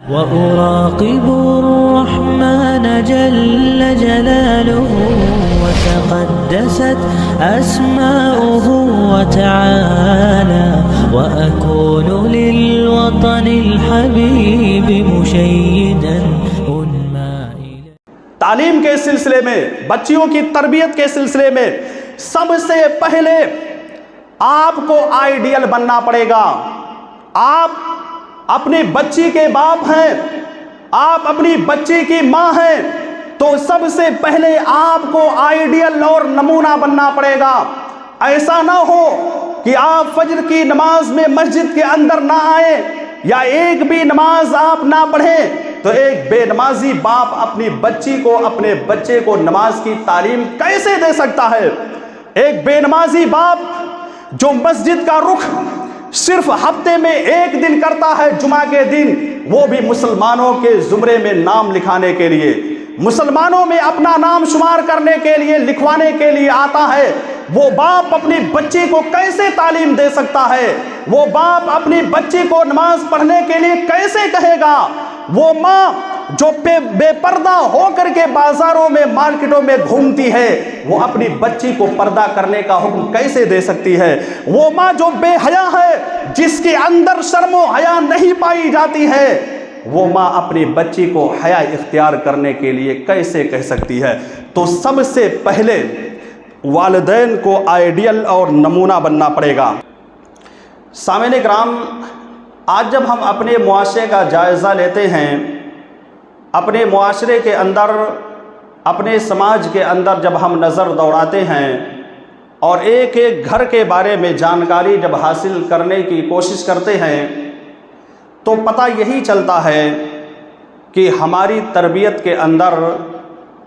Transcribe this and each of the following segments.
وأراقب الرحمن جل جلاله وتقدست أسماؤه وتعالى وأكون للوطن الحبيب مشيدا أنمى إليه. تعلیم کے سلسلے میں، بچیوں کی تربیت کے سلسلے میں سب سے پہلے آپ کو آئیڈیل بننا پڑے گا. آپ اپنی بچی کے باپ ہیں، آپ اپنی بچی کی ماں ہیں، تو سب سے پہلے آپ کو آئیڈیل اور نمونہ بننا پڑے گا. ایسا نہ ہو کہ آپ فجر کی نماز میں مسجد کے اندر نہ آئیں یا ایک بھی نماز آپ نہ پڑھیں، تو ایک بے نمازی باپ اپنی بچی کو، اپنے بچے کو نماز کی تعلیم کیسے دے سکتا ہے؟ ایک بے نمازی باپ جو مسجد کا رخ صرف ہفتے میں ایک دن کرتا ہے، جمعہ کے دن، وہ بھی مسلمانوں کے زمرے میں نام لکھانے کے لیے، مسلمانوں میں اپنا نام شمار کرنے کے لیے، لکھوانے کے لیے آتا ہے، وہ باپ اپنی بچی کو کیسے تعلیم دے سکتا ہے؟ وہ باپ اپنی بچی کو نماز پڑھنے کے لیے کیسے کہے گا؟ وہ ماں جو بے پردہ ہو کر کے بازاروں میں، مارکیٹوں میں گھومتی ہے، وہ اپنی بچی کو پردہ کرنے کا حکم کیسے دے سکتی ہے؟ وہ ماں جو بے حیا ہے، جس کے اندر شرم و حیا نہیں پائی جاتی ہے، وہ ماں اپنی بچی کو حیا اختیار کرنے کے لیے کیسے کہہ سکتی ہے؟ تو سب سے پہلے والدین کو آئیڈیل اور نمونہ بننا پڑے گا. سامعین کرام، آج جب ہم اپنے معاشرے کا جائزہ لیتے ہیں، اپنے معاشرے کے اندر، اپنے سماج کے اندر جب ہم نظر دوڑاتے ہیں اور ایک ایک گھر کے بارے میں جانکاری جب حاصل کرنے کی کوشش کرتے ہیں، تو پتہ یہی چلتا ہے کہ ہماری تربیت کے اندر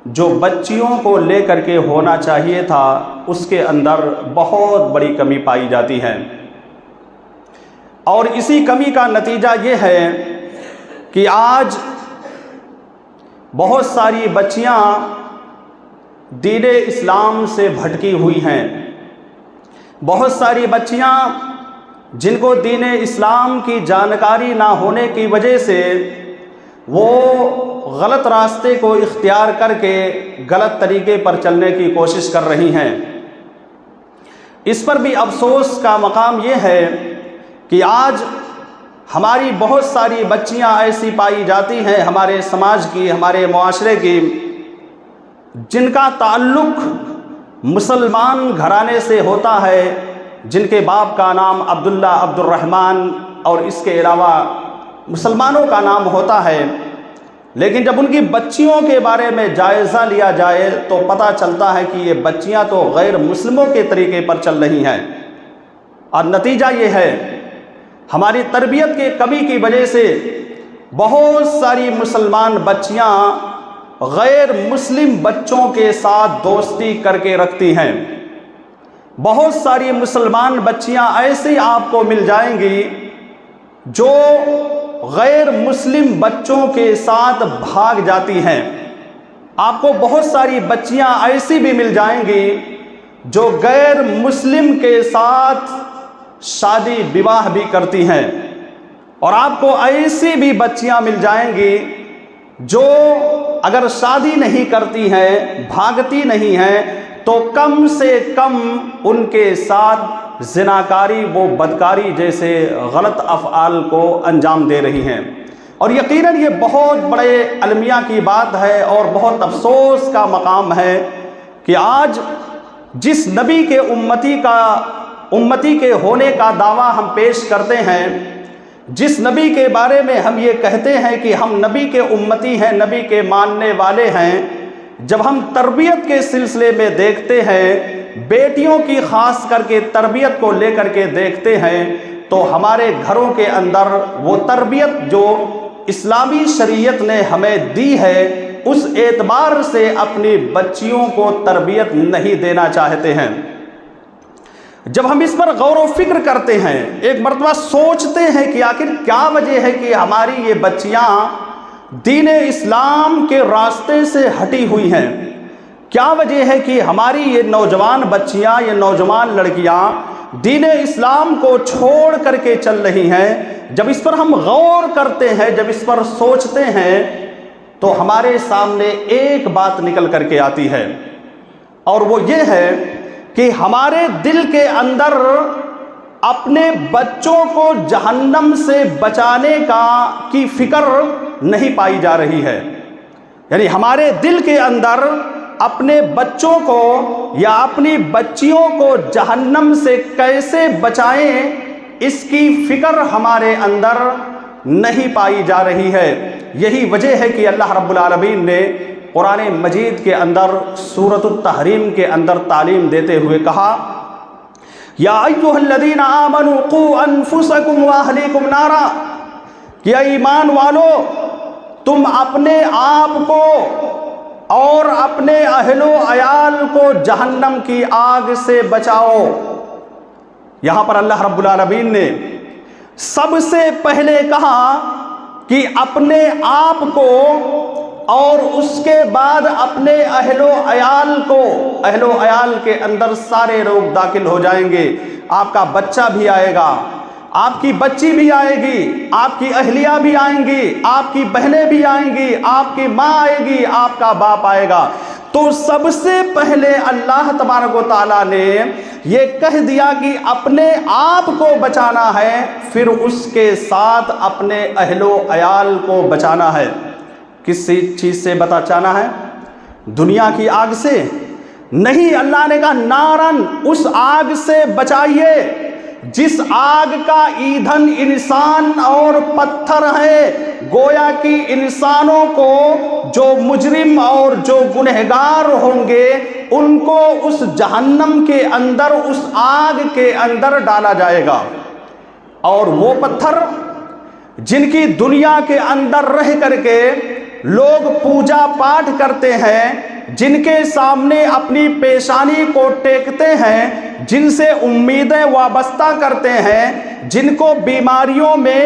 جو بچیوں کو لے کر کے ہونا چاہیے تھا، اس کے اندر بہت بڑی کمی پائی جاتی ہے. اور اسی کمی کا نتیجہ یہ ہے کہ آج بہت ساری بچیاں دین اسلام سے بھٹکی ہوئی ہیں. بہت ساری بچیاں جن کو دین اسلام کی جانکاری نہ ہونے کی وجہ سے وہ غلط راستے کو اختیار کر کے غلط طریقے پر چلنے کی کوشش کر رہی ہیں. اس پر بھی افسوس کا مقام یہ ہے کہ آج ہماری بہت ساری بچیاں ایسی پائی جاتی ہیں، ہمارے سماج کی، ہمارے معاشرے کی، جن کا تعلق مسلمان گھرانے سے ہوتا ہے، جن کے باپ کا نام عبداللہ، عبد الرحمن اور اس کے علاوہ مسلمانوں کا نام ہوتا ہے، لیکن جب ان کی بچیوں کے بارے میں جائزہ لیا جائے تو پتہ چلتا ہے کہ یہ بچیاں تو غیر مسلموں کے طریقے پر چل رہی ہیں. اور نتیجہ یہ ہے، ہماری تربیت کے کمی کی وجہ سے بہت ساری مسلمان بچیاں غیر مسلم بچوں کے ساتھ دوستی کر کے رکھتی ہیں. بہت ساری مسلمان بچیاں ایسی آپ کو مل جائیں گی جو غیر مسلم بچوں کے ساتھ بھاگ جاتی ہیں. آپ کو بہت ساری بچیاں ایسی بھی مل جائیں گی جو غیر مسلم کے ساتھ شادی بیواہ بھی کرتی ہیں. اور آپ کو ایسی بھی بچیاں مل جائیں گی جو اگر شادی نہیں کرتی ہیں، بھاگتی نہیں ہیں، تو کم سے کم ان کے ساتھ زناکاری و بدکاری جیسے غلط افعال کو انجام دے رہی ہیں. اور یقیناً یہ بہت بڑے المیہ کی بات ہے اور بہت افسوس کا مقام ہے کہ آج جس نبی کے امتی کے ہونے کا دعویٰ ہم پیش کرتے ہیں، جس نبی کے بارے میں ہم یہ کہتے ہیں کہ ہم نبی کے امتی ہیں، نبی کے ماننے والے ہیں، جب ہم تربیت کے سلسلے میں دیکھتے ہیں، بیٹیوں کی خاص کر کے تربیت کو لے کر کے دیکھتے ہیں، تو ہمارے گھروں کے اندر وہ تربیت جو اسلامی شریعت نے ہمیں دی ہے، اس اعتبار سے اپنی بچیوں کو تربیت نہیں دینا چاہتے ہیں. جب ہم اس پر غور و فکر کرتے ہیں، ایک مرتبہ سوچتے ہیں کہ آخر کیا وجہ ہے کہ ہماری یہ بچیاں دین اسلام کے راستے سے ہٹی ہوئی ہیں، کیا وجہ ہے کہ ہماری یہ نوجوان بچیاں، یہ نوجوان لڑکیاں دین اسلام کو چھوڑ کر کے چل رہی ہیں، جب اس پر ہم غور کرتے ہیں، جب اس پر سوچتے ہیں، تو ہمارے سامنے ایک بات نکل کر کے آتی ہے، اور وہ یہ ہے کہ ہمارے دل کے اندر اپنے بچوں کو جہنم سے بچانے کی فکر نہیں پائی جا رہی ہے۔ یعنی ہمارے دل کے اندر اپنے بچوں کو یا اپنی بچیوں کو جہنم سے کیسے بچائیں، اس کی فکر ہمارے اندر نہیں پائی جا رہی ہے۔ یہی وجہ ہے کہ اللہ رب العالمین نے قرآن مجید کے اندر سورۃ التحریم کے اندر تعلیم دیتے ہوئے کہا، یا ایھا الذین آمنوا قوا انفسکم واہلیکم نارا، کہ ایمان والو تم اپنے آپ کو اور اپنے اہل و عیال کو جہنم کی آگ سے بچاؤ۔ یہاں پر اللہ رب العالمین نے سب سے پہلے کہا کہ اپنے آپ کو، اور اس کے بعد اپنے اہل و عیال کو۔ اہل و عیال کے اندر سارے لوگ داخل ہو جائیں گے، آپ کا بچہ بھی آئے گا، آپ کی بچی بھی آئے گی، آپ کی اہلیہ بھی آئیں گی، آپ کی بہنیں بھی آئیں گی، آپ کی ماں آئے گی، آپ کا باپ آئے گا۔ تو سب سے پہلے اللہ تبارک و تعالیٰ نے یہ کہہ دیا کہ اپنے آپ کو بچانا ہے، پھر اس کے ساتھ اپنے اہل و عیال کو بچانا ہے۔ کس چیز سے بچانا ہے؟ دنیا کی آگ سے نہیں، اللہ نے کہا نارن، اس آگ سے بچائیے جس آگ کا ایندھن انسان اور پتھر ہے۔ گویا کہ انسانوں کو جو مجرم اور جو گنہگار ہوں گے ان کو اس جہنم کے اندر، اس آگ کے اندر ڈالا جائے گا، اور وہ پتھر جن کی دنیا کے اندر رہ کر کے لوگ پوجا پاٹ کرتے ہیں، جن کے سامنے اپنی پیشانی کو ٹیکتے ہیں، جن سے امیدیں وابستہ کرتے ہیں، جن کو بیماریوں میں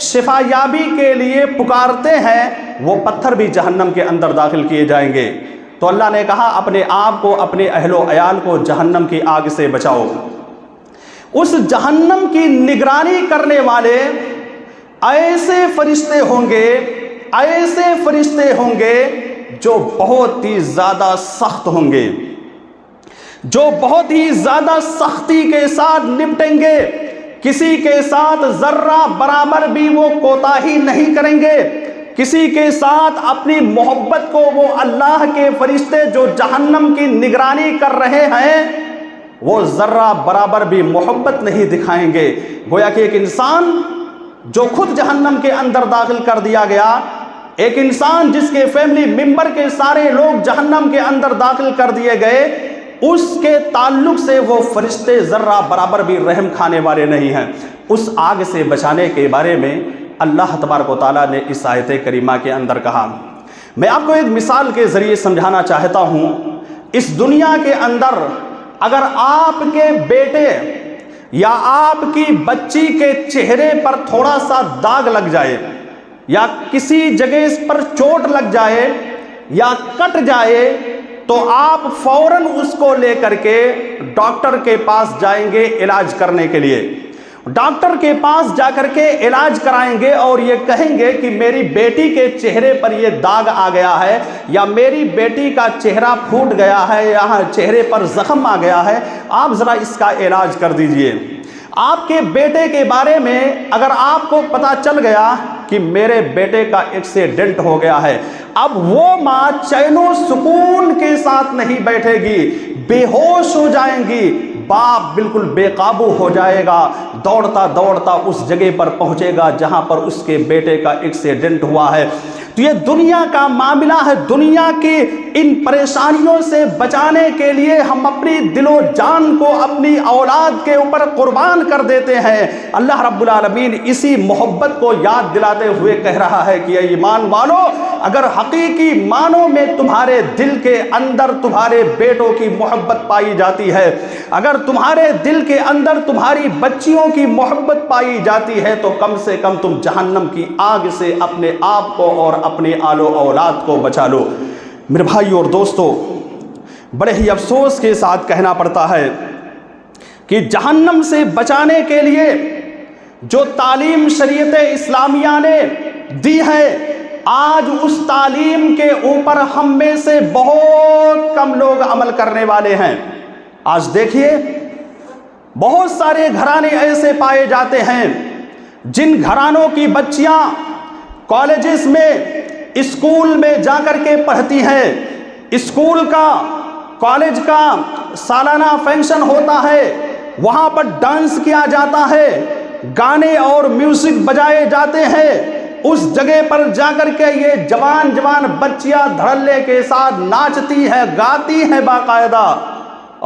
شفا یابی کے لیے پکارتے ہیں، وہ پتھر بھی جہنم کے اندر داخل کیے جائیں گے۔ تو اللہ نے کہا اپنے آپ کو، اپنے اہل و عیال کو جہنم کی آگ سے بچاؤ۔ اس جہنم کی نگرانی کرنے والے ایسے فرشتے ہوں گے، ایسے فرشتے ہوں گے جو بہت ہی زیادہ سخت ہوں گے، جو بہت ہی زیادہ سختی کے ساتھ نپٹیں گے، کسی کے ساتھ ذرہ برابر بھی وہ کوتاہی نہیں کریں گے، کسی کے ساتھ اپنی محبت کو وہ اللہ کے فرشتے جو جہنم کی نگرانی کر رہے ہیں وہ ذرہ برابر بھی محبت نہیں دکھائیں گے۔ گویا کہ ایک انسان جو خود جہنم کے اندر داخل کر دیا گیا، ایک انسان جس کے فیملی ممبر کے سارے لوگ جہنم کے اندر داخل کر دیے گئے، اس کے تعلق سے وہ فرشتے ذرہ برابر بھی رحم کھانے والے نہیں ہیں۔ اس آگ سے بچانے کے بارے میں اللہ تبارک و تعالیٰ نے اس آیت کریمہ کے اندر کہا۔ میں آپ کو ایک مثال کے ذریعے سمجھانا چاہتا ہوں۔ اس دنیا کے اندر اگر آپ کے بیٹے یا آپ کی بچی کے چہرے پر تھوڑا سا داغ لگ جائے، یا کسی جگہ اس پر چوٹ لگ جائے یا کٹ جائے، تو آپ فوراً اس کو لے کر کے ڈاکٹر کے پاس جائیں گے علاج کرنے کے لیے۔ ڈاکٹر کے پاس جا کر کے علاج کرائیں گے اور یہ کہیں گے کہ میری بیٹی کے چہرے پر یہ داغ آ گیا ہے، یا میری بیٹی کا چہرہ پھوٹ گیا ہے، یہاں چہرے پر زخم آ گیا ہے، آپ ذرا اس کا علاج کر دیجئے۔ آپ کے بیٹے کے بارے میں اگر آپ کو پتہ چل گیا کہ میرے بیٹے کا ایکسیڈنٹ ہو گیا ہے، اب وہ ماں چین و سکون کے ساتھ نہیں بیٹھے گی، بے ہوش ہو جائیں گی، باپ بالکل بے قابو ہو جائے گا، دوڑتا دوڑتا اس جگہ پر پہنچے گا جہاں پر اس کے بیٹے کا ایکسیڈنٹ ہوا ہے۔ تو یہ دنیا کا معاملہ ہے۔ دنیا کی ان پریشانیوں سے بچانے کے لیے ہم اپنی دل و جان کو اپنی اولاد کے اوپر قربان کر دیتے ہیں۔ اللہ رب العالمین اسی محبت کو یاد دلاتے ہوئے کہہ رہا ہے کہ اے ایمان والو، اگر حقیقی معنوں میں تمہارے دل کے اندر تمہارے بیٹوں کی محبت پائی جاتی ہے، اگر تمہارے دل کے اندر تمہاری بچیوں کی محبت پائی جاتی ہے، تو کم سے کم تم جہنم کی آگ سے اپنے آپ کو اور اپنے آل و اولاد کو بچا لو۔ میرے بھائی اور دوستو، بڑے ہی افسوس کے ساتھ کہنا پڑتا ہے کہ جہنم سے بچانے کے لیے جو تعلیم شریعت اسلامیہ نے دی ہے، آج اس تعلیم کے اوپر ہم میں سے بہت کم لوگ عمل کرنے والے ہیں۔ آج دیکھیے بہت سارے گھرانے ایسے پائے جاتے ہیں جن گھرانوں کی بچیاں کالجز میں، اسکول میں جا کر کے پڑھتی ہیں، اسکول کا، کالج کا سالانہ فنکشن ہوتا ہے، وہاں پر ڈانس کیا جاتا ہے، گانے اور میوزک بجائے جاتے ہیں، اس جگہ پر جا کر کے یہ جوان جوان بچیاں دھڑلے کے ساتھ ناچتی ہیں، گاتی ہیں باقاعدہ،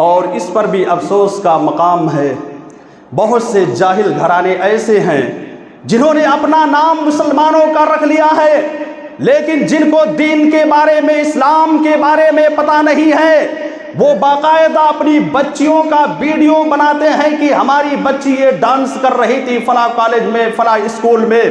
اور اس پر بھی افسوس کا مقام ہے۔ بہت سے جاہل گھرانے ایسے ہیں جنہوں نے اپنا نام مسلمانوں کا رکھ لیا ہے، لیکن جن کو دین کے بارے میں، اسلام کے بارے میں پتہ نہیں ہے، وہ باقاعدہ اپنی بچیوں کا ویڈیو بناتے ہیں کہ ہماری بچی یہ ڈانس کر رہی تھی فلاں کالج میں، فلاں اسکول میں،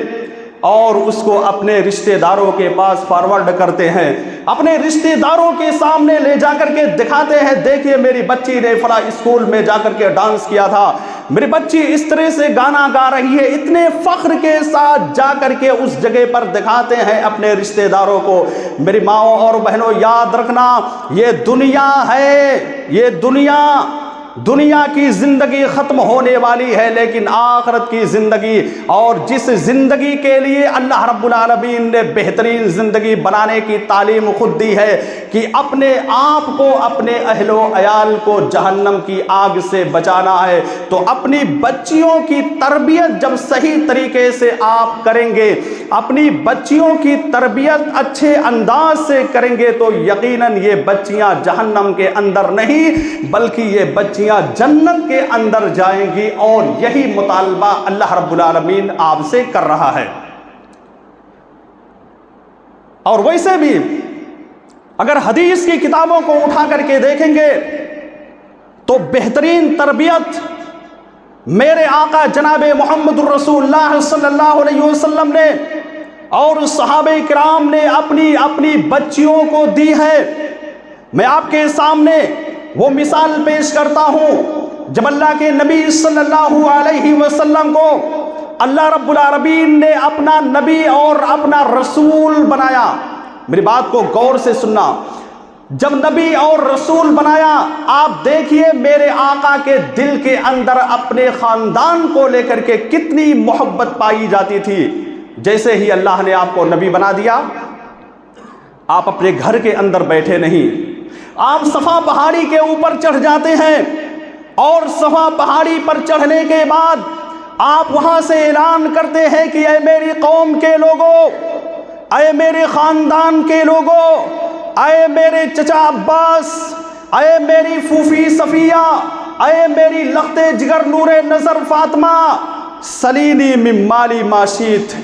اور اس کو اپنے رشتہ داروں کے پاس فارورڈ کرتے ہیں، اپنے رشتہ داروں کے سامنے لے جا کر کے دکھاتے ہیں، دیکھیے میری بچی نے فلاں اسکول میں جا کر کے ڈانس کیا تھا، میری بچی اس طرح سے گانا گا رہی ہے، اتنے فخر کے ساتھ جا کر کے اس جگہ پر دکھاتے ہیں اپنے رشتہ داروں کو۔ میری ماؤں اور بہنوں، یاد رکھنا، یہ دنیا ہے، یہ دنیا کی زندگی ختم ہونے والی ہے، لیکن آخرت کی زندگی، اور جس زندگی کے لیے اللہ رب العالمین نے بہترین زندگی بنانے کی تعلیم خود دی ہے کہ اپنے آپ کو، اپنے اہل و عیال کو جہنم کی آگ سے بچانا ہے، تو اپنی بچیوں کی تربیت جب صحیح طریقے سے آپ کریں گے، اپنی بچیوں کی تربیت اچھے انداز سے کریں گے، تو یقیناً یہ بچیاں جہنم کے اندر نہیں بلکہ یہ بچیاں جنت کے اندر جائیں گی، اور یہی مطالبہ اللہ رب العالمین آپ سے کر رہا ہے۔ اور ویسے بھی اگر حدیث کی کتابوں کو اٹھا کر کے دیکھیں گے تو بہترین تربیت میرے آقا جناب محمد الرسول اللہ صلی اللہ علیہ وسلم نے اور صحابہ کرام نے اپنی بچیوں کو دی ہے۔ میں آپ کے سامنے وہ مثال پیش کرتا ہوں، جب اللہ کے نبی صلی اللہ علیہ وسلم کو اللہ رب العالمین نے اپنا نبی اور اپنا رسول بنایا، میری بات کو غور سے سننا، جب نبی اور رسول بنایا، آپ دیکھیے میرے آقا کے دل کے اندر اپنے خاندان کو لے کر کے کتنی محبت پائی جاتی تھی۔ جیسے ہی اللہ نے آپ کو نبی بنا دیا، آپ اپنے گھر کے اندر بیٹھے نہیں، آپ صفا پہاڑی کے اوپر چڑھ جاتے ہیں، اور صفا پہاڑی پر چڑھنے کے بعد آپ وہاں سے اعلان کرتے ہیں کہ اے میری قوم کے لوگوں، اے میرے خاندان کے لوگوں، اے میرے چچا عباس، اے میری پھوپھی صفیہ، اے میری لخت جگر نور نظر فاطمہ، سلینی من مالی ما شئت،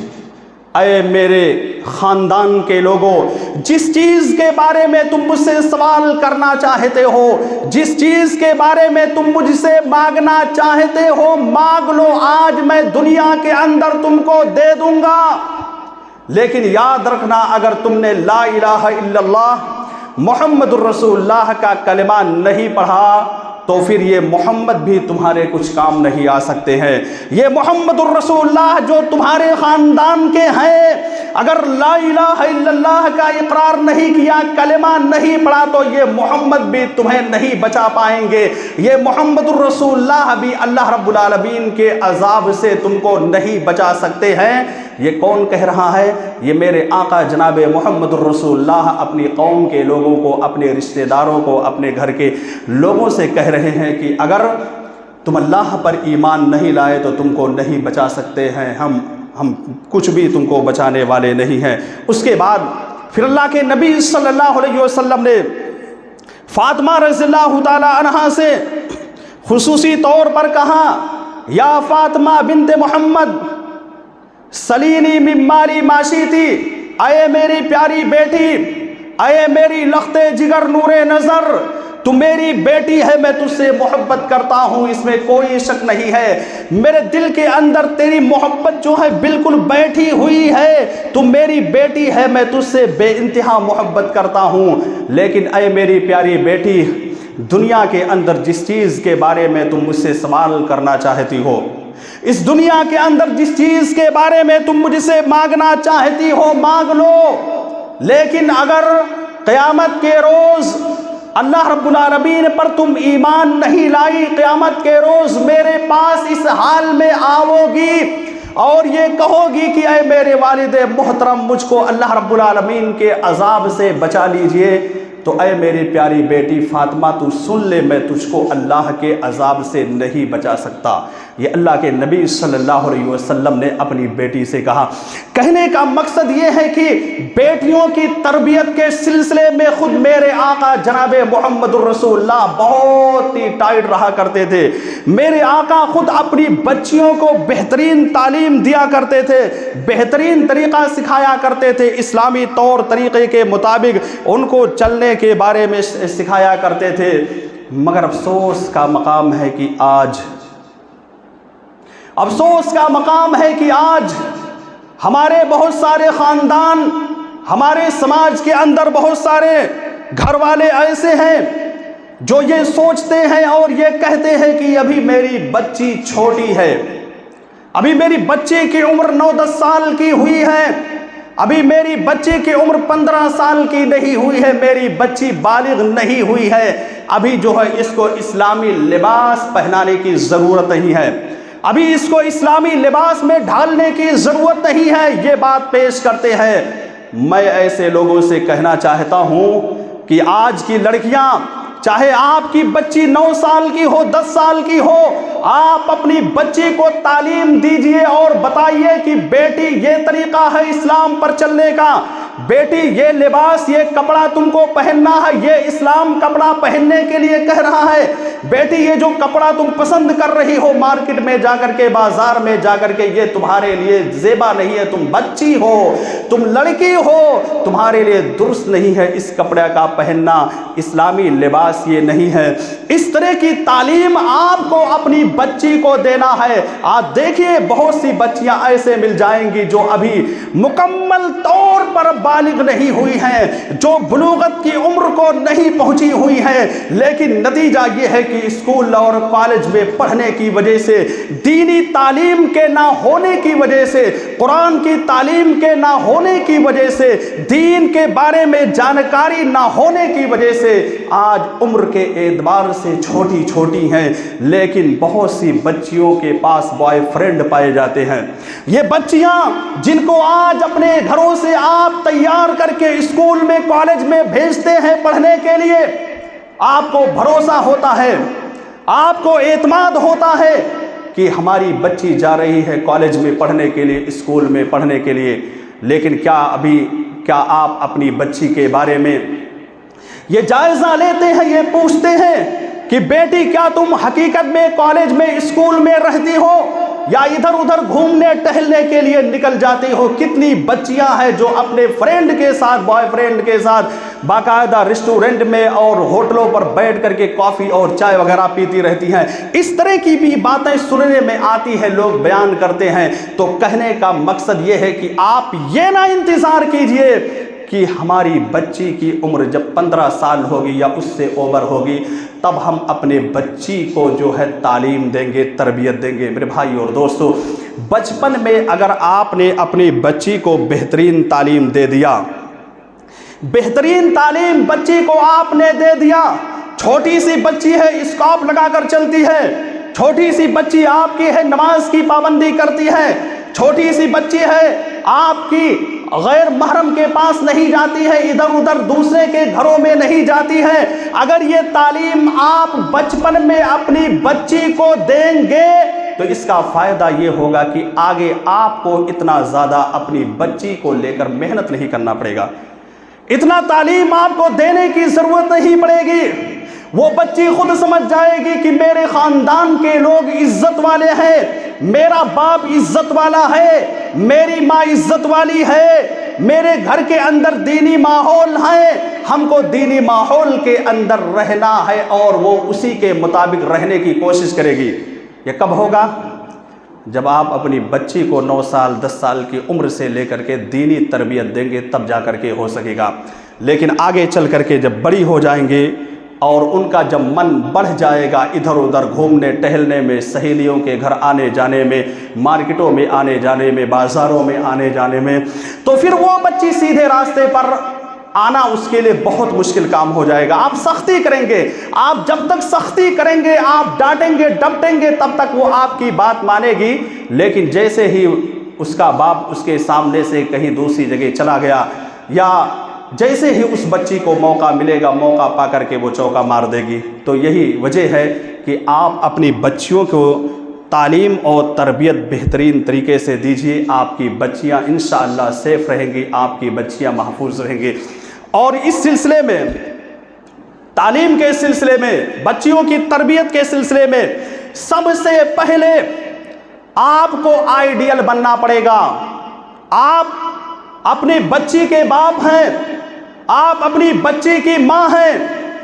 اے میرے خاندان کے لوگوں، جس چیز کے بارے میں تم مجھ سے سوال کرنا چاہتے ہو، جس چیز کے بارے میں تم مجھ سے مانگنا چاہتے ہو، مانگ لو، آج میں دنیا کے اندر تم کو دے دوں گا۔ لیکن یاد رکھنا، اگر تم نے لا الہ الا اللہ محمد الرسول اللہ کا کلمہ نہیں پڑھا تو پھر یہ محمد بھی تمہارے کچھ کام نہیں آ سکتے ہیں۔ یہ محمد الرسول اللہ جو تمہارے خاندان کے ہیں، اگر لا الہ الا اللہ کا اقرار نہیں کیا، کلمہ نہیں پڑھا، تو یہ محمد بھی تمہیں نہیں بچا پائیں گے، یہ محمد الرسول اللہ بھی اللہ رب العالمین کے عذاب سے تم کو نہیں بچا سکتے ہیں۔ یہ کون کہہ رہا ہے؟ یہ میرے آقا جناب محمد الرسول اللہ اپنی قوم کے لوگوں کو، اپنے رشتہ داروں کو، اپنے گھر کے لوگوں سے کہہ رہے ہیں کہ اگر تم اللہ پر ایمان نہیں لائے تو تم کو نہیں بچا سکتے ہیں، ہم کچھ بھی تم کو بچانے والے نہیں ہیں۔ اس کے بعد پھر اللہ کے نبی صلی اللہ علیہ وسلم نے فاطمہ رضی اللہ تعالی عنہا سے خصوصی طور پر کہا، یا فاطمہ بنت محمد سلینی من مالی ما شئتی، اے میری پیاری بیٹی، اے میری لخت جگر نور نظر، تو میری بیٹی ہے، میں تجھ سے محبت کرتا ہوں، اس میں کوئی شک نہیں ہے، میرے دل کے اندر تیری محبت جو ہے بالکل بیٹھی ہوئی ہے، تو میری بیٹی ہے، میں تجھ سے بے انتہا محبت کرتا ہوں۔ لیکن اے میری پیاری بیٹی، دنیا کے اندر جس چیز کے بارے میں تم مجھ سے سوال کرنا چاہتی ہو، اس دنیا کے اندر جس چیز کے بارے میں تم مجھ سے مانگنا چاہتی ہو مانگ لو، لیکن اگر قیامت کے روز اللہ رب العالمین پر تم ایمان نہیں لائی، قیامت کے روز میرے پاس اس حال میں آؤ گی اور یہ کہو گی کہ اے میرے والد محترم مجھ کو اللہ رب العالمین کے عذاب سے بچا لیجئے، تو اے میری پیاری بیٹی فاطمہ تو سن لے، میں تجھ کو اللہ کے عذاب سے نہیں بچا سکتا۔ یہ اللہ کے نبی صلی اللہ علیہ وسلم نے اپنی بیٹی سے کہا۔ کہنے کا مقصد یہ ہے کہ بیٹیوں کی تربیت کے سلسلے میں خود میرے آقا جناب محمد الرسول اللہ بہت ہی ٹائٹ رہا کرتے تھے۔ میرے آقا خود اپنی بچیوں کو بہترین تعلیم دیا کرتے تھے، بہترین طریقہ سکھایا کرتے تھے، اسلامی طور طریقے کے مطابق ان کو چلنے کے بارے میں سکھایا کرتے تھے۔ مگر افسوس کا مقام ہے کہ آج ہمارے بہت سارے خاندان، ہمارے سماج کے اندر بہت سارے گھر والے ایسے ہیں جو یہ سوچتے ہیں اور یہ کہتے ہیں کہ ابھی میری بچی چھوٹی ہے، ابھی میری بچے کی عمر 9-10 سال کی ہوئی ہے، ابھی میری بچے کی عمر 15 سال کی نہیں ہوئی ہے، میری بچی بالغ نہیں ہوئی ہے، ابھی جو ہے اس کو اسلامی لباس پہنانے کی ضرورت نہیں ہے، ابھی اس کو اسلامی لباس میں ڈھالنے کی ضرورت نہیں ہے، یہ بات پیش کرتے ہیں۔ میں ایسے لوگوں سے کہنا چاہتا ہوں کہ آج کی لڑکیاں، چاہے آپ کی بچی 9 سال کی ہو، 10 سال کی ہو، آپ اپنی بچی کو تعلیم دیجئے اور بتائیے کہ بیٹی یہ طریقہ ہے اسلام پر چلنے کا، بیٹی یہ لباس، یہ کپڑا تم کو پہننا ہے، یہ اسلام کپڑا پہننے کے لیے کہہ رہا ہے، بیٹی یہ جو کپڑا تم پسند کر رہی ہو مارکیٹ میں جا کر کے، بازار میں جا کر کے، یہ تمہارے لیے زیبا نہیں ہے، تم بچی ہو، تم لڑکی ہو، تمہارے لیے درست نہیں ہے اس کپڑے کا پہننا، اسلامی لباس یہ نہیں ہے۔ اس طرح کی تعلیم آپ کو اپنی بچی کو دینا ہے۔ آپ دیکھیے بہت سی بچیاں ایسے مل جائیں گی جو ابھی مکمل طور پر بالغ نہیں ہوئی ہیں، جو بلوغت کی عمر کو نہیں پہنچی ہوئی ہیں، لیکن نتیجہ یہ ہے کہ اسکول اور کالج میں پڑھنے کی وجہ سے، دینی تعلیم کے نہ ہونے کی وجہ سے، قرآن کی تعلیم کے نہ ہونے کی وجہ سے، دین کے بارے میں جانکاری نہ ہونے کی وجہ سے آج عمر کے اعتبار سے چھوٹی چھوٹی ہیں، لیکن بہت سی بچیوں کے پاس بوائے فرینڈ پائے جاتے ہیں۔ یہ بچیاں جن کو آج اپنے گھروں سے آپ تیار کر کے اسکول میں کالج میں بھیجتے ہیں پڑھنے کے لیے، آپ کو بھروسہ ہوتا ہے، آپ کو اعتماد ہوتا ہے کہ ہماری بچی جا رہی ہے کالج میں پڑھنے کے لیے، اسکول میں پڑھنے کے لیے، لیکن کیا آپ اپنی بچی کے بارے میں یہ جائزہ لیتے ہیں، یہ پوچھتے ہیں کہ بیٹی کیا تم حقیقت میں کالج میں اسکول میں رہتی ہو یا ادھر ادھر گھومنے ٹہلنے کے لیے نکل جاتی ہو؟ کتنی بچیاں ہیں جو اپنے فرینڈ کے ساتھ، بوائے فرینڈ کے ساتھ باقاعدہ ریسٹورنٹ میں اور ہوٹلوں پر بیٹھ کر کے کافی اور چائے وغیرہ پیتی رہتی ہیں۔ اس طرح کی بھی باتیں سننے میں آتی ہیں، لوگ بیان کرتے ہیں۔ تو کہنے کا مقصد یہ ہے کہ آپ یہ نہ انتظار کیجئے کہ ہماری بچی کی عمر جب 15 سال ہوگی یا اس سے اوور ہوگی تب ہم اپنے بچی کو جو ہے تعلیم دیں گے، تربیت دیں گے۔ میرے بھائی اور دوستو، بچپن میں اگر آپ نے اپنی بچی کو بہترین تعلیم دے دیا، بہترین تعلیم بچی کو آپ نے دے دیا، چھوٹی سی بچی ہے اسکارف لگا کر چلتی ہے، چھوٹی سی بچی آپ کی ہے نماز کی پابندی کرتی ہے، چھوٹی سی بچی ہے آپ کی غیر محرم کے پاس نہیں جاتی ہے، ادھر ادھر دوسرے کے گھروں میں نہیں جاتی ہے، اگر یہ تعلیم آپ بچپن میں اپنی بچی کو دیں گے تو اس کا فائدہ یہ ہوگا کہ آگے آپ کو اتنا زیادہ اپنی بچی کو لے کر محنت نہیں کرنا پڑے گا، اتنا تعلیم آپ کو دینے کی ضرورت نہیں پڑے گی۔ وہ بچی خود سمجھ جائے گی کہ میرے خاندان کے لوگ عزت والے ہیں، میرا باپ عزت والا ہے، میری ماں عزت والی ہے، میرے گھر کے اندر دینی ماحول ہے، ہم کو دینی ماحول کے اندر رہنا ہے، اور وہ اسی کے مطابق رہنے کی کوشش کرے گی۔ یہ کب ہوگا؟ جب آپ اپنی بچی کو 9 سال 10 سال کی عمر سے لے کر کے دینی تربیت دیں گے تب جا کر کے ہو سکے گا، لیکن آگے چل کر کے جب بڑی ہو جائیں گے اور ان کا جب من بڑھ جائے گا ادھر ادھر گھومنے ٹہلنے میں، سہیلیوں کے گھر آنے جانے میں، مارکیٹوں میں آنے جانے میں، بازاروں میں آنے جانے میں، تو پھر وہ بچی سیدھے راستے پر آنا اس کے لیے بہت مشکل کام ہو جائے گا۔ آپ سختی کریں گے، آپ جب تک سختی کریں گے، آپ ڈانٹیں گے ڈپٹیں گے، تب تک وہ آپ کی بات مانے گی، لیکن جیسے ہی اس کا باپ اس کے سامنے سے کہیں دوسری جگہ چلا گیا، یا جیسے ہی اس بچی کو موقع ملے گا، موقع پا کر کے وہ چوکا مار دے گی۔ تو یہی وجہ ہے کہ آپ اپنی بچیوں کو تعلیم اور تربیت بہترین طریقے سے دیجیے، آپ کی بچیاں انشاءاللہ سیف رہیں گی، آپ کی بچیاں محفوظ رہیں گی۔ اور اس سلسلے میں، تعلیم کے سلسلے میں، بچیوں کی تربیت کے سلسلے میں، سب سے پہلے آپ کو آئیڈیل بننا پڑے گا۔ آپ اپنی بچی کے باپ ہیں، آپ اپنی بچی کی ماں ہیں،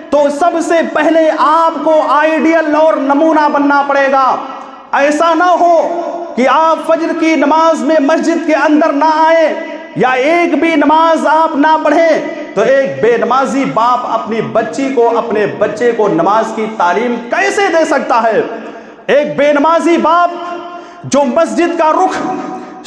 تو سب سے پہلے آپ کو آئیڈیل اور نمونہ بننا پڑے گا۔ ایسا نہ ہو کہ آپ فجر کی نماز میں مسجد کے اندر نہ آئیں، یا ایک بھی نماز آپ نہ پڑھیں، تو ایک بے نمازی باپ اپنی بچی کو، اپنے بچے کو نماز کی تعلیم کیسے دے سکتا ہے؟ ایک بے نمازی باپ جو مسجد کا رخ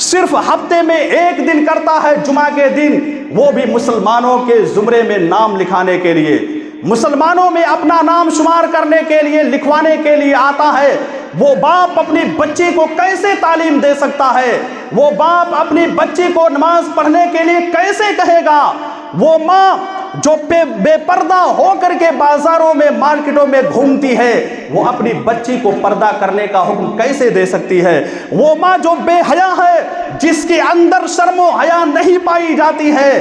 صرف ہفتے میں ایک دن کرتا ہے، جمعہ کے دن، وہ بھی مسلمانوں کے زمرے میں نام لکھانے کے لیے، مسلمانوں میں اپنا نام شمار کرنے کے لیے، لکھوانے کے لیے آتا ہے، وہ باپ اپنی بچی کو کیسے تعلیم دے سکتا ہے؟ وہ باپ اپنی بچی کو نماز پڑھنے کے لیے کیسے کہے گا؟ وہ ماں جو بے پردہ ہو کر کے بازاروں میں، مارکیٹوں میں گھومتی ہے، وہ اپنی بچی کو پردہ کرنے کا حکم کیسے دے سکتی ہے؟ وہ ماں جو بے حیا ہے، جس کے اندر شرم و حیا نہیں پائی جاتی ہے،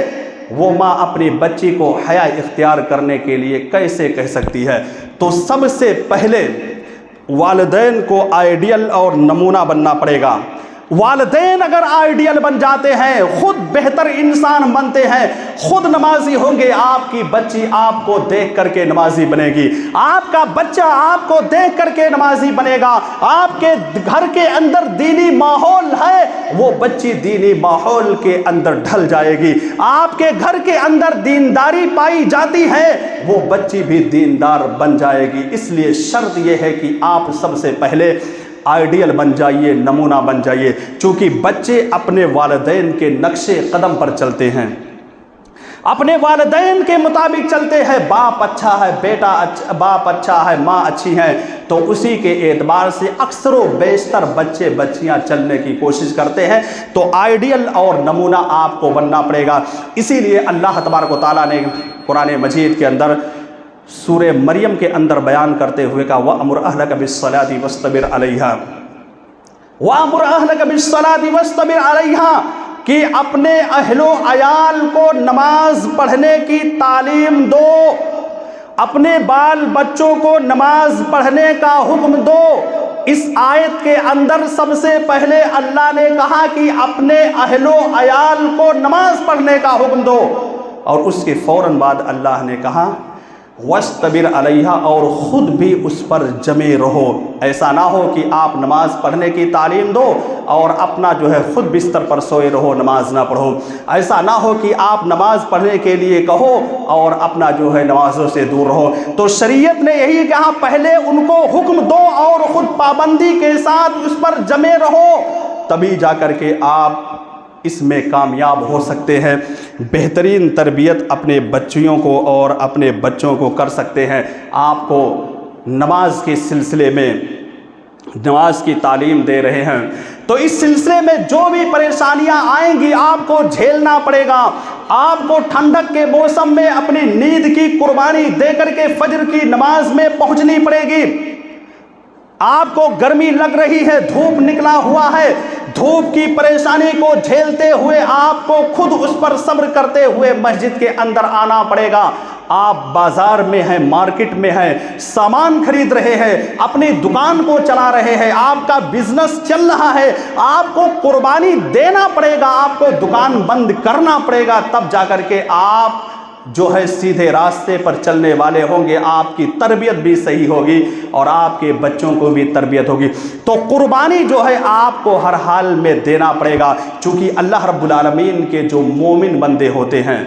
وہ ماں اپنی بچی کو حیا اختیار کرنے کے لیے کیسے کہہ سکتی ہے؟ تو سب سے پہلے والدین کو آئیڈیل اور نمونہ بننا پڑے گا۔ والدین اگر آئیڈیل بن جاتے ہیں، خود بہتر انسان بنتے ہیں، خود نمازی ہوں گے، آپ کی بچی آپ کو دیکھ کر کے نمازی بنے گی، آپ کا بچہ آپ کو دیکھ کر کے نمازی بنے گا۔ آپ کے گھر کے اندر دینی ماحول ہے، وہ بچی دینی ماحول کے اندر ڈھل جائے گی۔ آپ کے گھر کے اندر دینداری پائی جاتی ہے، وہ بچی بھی دیندار بن جائے گی۔ اس لیے شرط یہ ہے کہ آپ سب سے پہلے آئیڈیل بن جائیے، نمونہ بن جائیے، چونکہ بچے اپنے والدین کے نقش قدم پر چلتے ہیں، اپنے والدین کے مطابق چلتے ہیں۔ باپ اچھا ہے، بیٹا اچھا، باپ اچھا ہے، ماں اچھی ہے، تو اسی کے اعتبار سے اکثر و بیشتر بچے بچیاں چلنے کی کوشش کرتے ہیں۔ تو آئیڈیل اور نمونہ آپ کو بننا پڑے گا۔ اسی لیے اللہ تبارک و تعالیٰ نے قرآن مجید کے اندر سورہ مریم کے اندر بیان کرتے ہوئے کہا وَأْمُرْ أَهْلَكَ بِالصَّلَاةِ وَاسْتَبِرْ عَلَيْهَا، وَأْمُرْ أَهْلَكَ بِالصَّلَاةِ وَاسْتَبِرْ عَلَيْهَا، کہ اپنے اہل و عیال کو نماز پڑھنے کی تعلیم دو، اپنے بال بچوں کو نماز پڑھنے کا حکم دو۔ اس آیت کے اندر سب سے پہلے اللہ نے کہا کہ اپنے اہل و عیال کو نماز پڑھنے کا حکم دو، اور اس کے فوراً بعد اللہ نے کہا وَاسْتَبِرْ عَلَيْهَا، اور خود بھی اس پر جمے رہو۔ ایسا نہ ہو کہ آپ نماز پڑھنے کی تعلیم دو اور اپنا جو ہے خود بستر پر سوئے رہو، نماز نہ پڑھو۔ ایسا نہ ہو کہ آپ نماز پڑھنے کے لیے کہو اور اپنا جو ہے نمازوں سے دور رہو۔ تو شریعت نے یہی کہا پہلے ان کو حکم دو اور خود پابندی کے ساتھ اس پر جمے رہو، تبھی جا کر کے آپ اس میں کامیاب ہو سکتے ہیں، بہترین تربیت اپنے بچیوں کو اور اپنے بچوں کو کر سکتے ہیں۔ آپ کو نماز کے سلسلے میں نماز کی تعلیم دے رہے ہیں، تو اس سلسلے میں جو بھی پریشانیاں آئیں گی آپ کو جھیلنا پڑے گا۔ آپ کو ٹھنڈک کے موسم میں اپنی نیند کی قربانی دے کر کے فجر کی نماز میں پہنچنی پڑے گی۔ آپ کو گرمی لگ رہی ہے، دھوپ نکلا ہوا ہے، دھوپ کی پریشانی کو جھیلتے ہوئے آپ کو خود اس پر صبر کرتے ہوئے مسجد کے اندر آنا پڑے گا۔ آپ بازار میں ہیں، مارکیٹ میں ہیں، سامان خرید رہے ہیں، اپنی دکان کو چلا رہے ہیں، آپ کا بزنس چل رہا ہے، آپ کو قربانی دینا پڑے گا، آپ کو دکان بند کرنا پڑے گا، تب جا کر کے آپ جو ہے سیدھے راستے پر چلنے والے ہوں گے، آپ کی تربیت بھی صحیح ہوگی اور آپ کے بچوں کو بھی تربیت ہوگی۔ تو قربانی جو ہے آپ کو ہر حال میں دینا پڑے گا، چونکہ اللہ رب العالمین کے جو مومن بندے ہوتے ہیں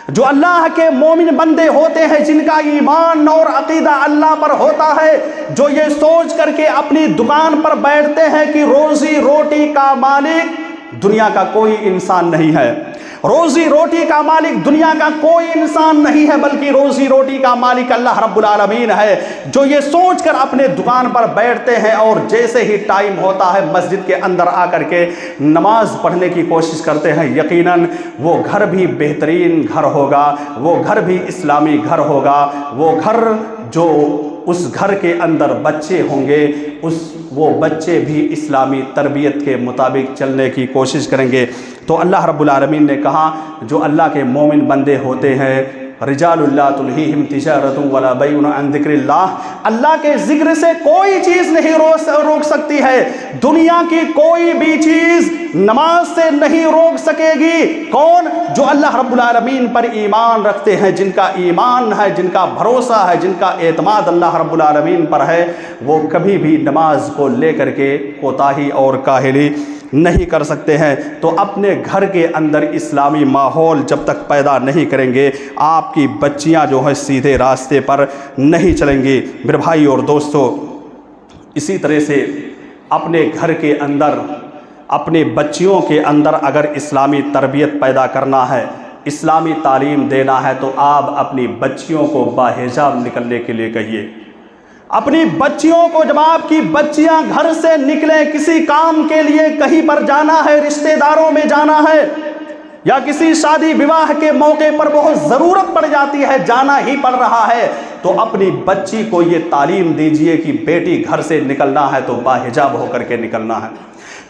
جو اللہ کے مومن بندے ہوتے ہیں، جن کا ایمان اور عقیدہ اللہ پر ہوتا ہے، جو یہ سوچ کر کے اپنی دکان پر بیٹھتے ہیں کہ روزی روٹی کا مالک دنیا کا کوئی انسان نہیں ہے، روزی روٹی کا مالک دنیا کا کوئی انسان نہیں ہے، بلکہ روزی روٹی کا مالک اللہ رب العالمین ہے، جو یہ سوچ کر اپنے دکان پر بیٹھتے ہیں اور جیسے ہی ٹائم ہوتا ہے مسجد کے اندر آ کر کے نماز پڑھنے کی کوشش کرتے ہیں، یقیناً وہ گھر بھی بہترین گھر ہوگا، وہ گھر بھی اسلامی گھر ہوگا، وہ گھر جو اس گھر کے اندر بچے ہوں گے وہ بچے بھی اسلامی تربیت کے مطابق چلنے کی کوشش کریں گے۔ تو اللہ رب العالمین نے کہا جو اللہ کے مومن بندے ہوتے ہیں، رجال لا تلہیہم تجارۃ ولا بیع عن ذکر اللہ، اللہ کے ذکر سے کوئی چیز نہیں روک سکتی ہے، دنیا کی کوئی بھی چیز نماز سے نہیں روک سکے گی۔ کون؟ جو اللہ رب العالمین پر ایمان رکھتے ہیں، جن کا ایمان ہے، جن کا بھروسہ ہے، جن کا اعتماد اللہ رب العالمین پر ہے، وہ کبھی بھی نماز کو لے کر کے کوتاہی اور کاہلی نہیں کر سکتے ہیں۔ تو اپنے گھر کے اندر اسلامی ماحول جب تک پیدا نہیں کریں گے، آپ کی بچیاں جو ہیں سیدھے راستے پر نہیں چلیں گی۔ میرے بھائی اور دوستو، اسی طرح سے اپنے گھر کے اندر اپنی بچیوں کے اندر اگر اسلامی تربیت پیدا کرنا ہے، اسلامی تعلیم دینا ہے، تو آپ اپنی بچیوں کو باحجاب نکلنے کے لیے کہیے۔ اپنی بچیوں کو، جب آپ کی بچیاں گھر سے نکلیں، کسی کام کے لیے کہیں پر جانا ہے، رشتہ داروں میں جانا ہے، یا کسی شادی بیواہ کے موقع پر بہت ضرورت پڑ جاتی ہے، جانا ہی پڑ رہا ہے، تو اپنی بچی کو یہ تعلیم دیجئے کہ بیٹی گھر سے نکلنا ہے تو باحجاب ہو کر کے نکلنا ہے،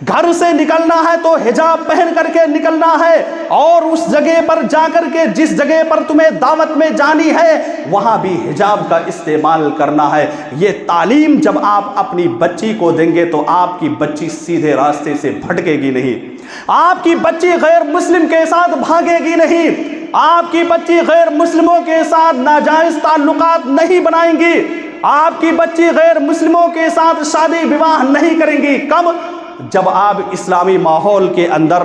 گھر سے نکلنا ہے تو حجاب پہن کر کے نکلنا ہے، اور اس جگہ پر جا کر کے جس جگہ پر تمہیں دعوت میں جانی ہے وہاں بھی حجاب کا استعمال کرنا ہے۔ یہ تعلیم جب آپ اپنی بچی کو دیں گے تو آپ کی بچی سیدھے راستے سے بھٹکے گی نہیں، آپ کی بچی غیر مسلم کے ساتھ بھاگے گی نہیں، آپ کی بچی غیر مسلموں کے ساتھ ناجائز تعلقات نہیں بنائیں گی، آپ کی بچی غیر مسلموں کے ساتھ شادی بیواہ نہیں کریں گی۔ کب؟ جب آپ اسلامی ماحول کے اندر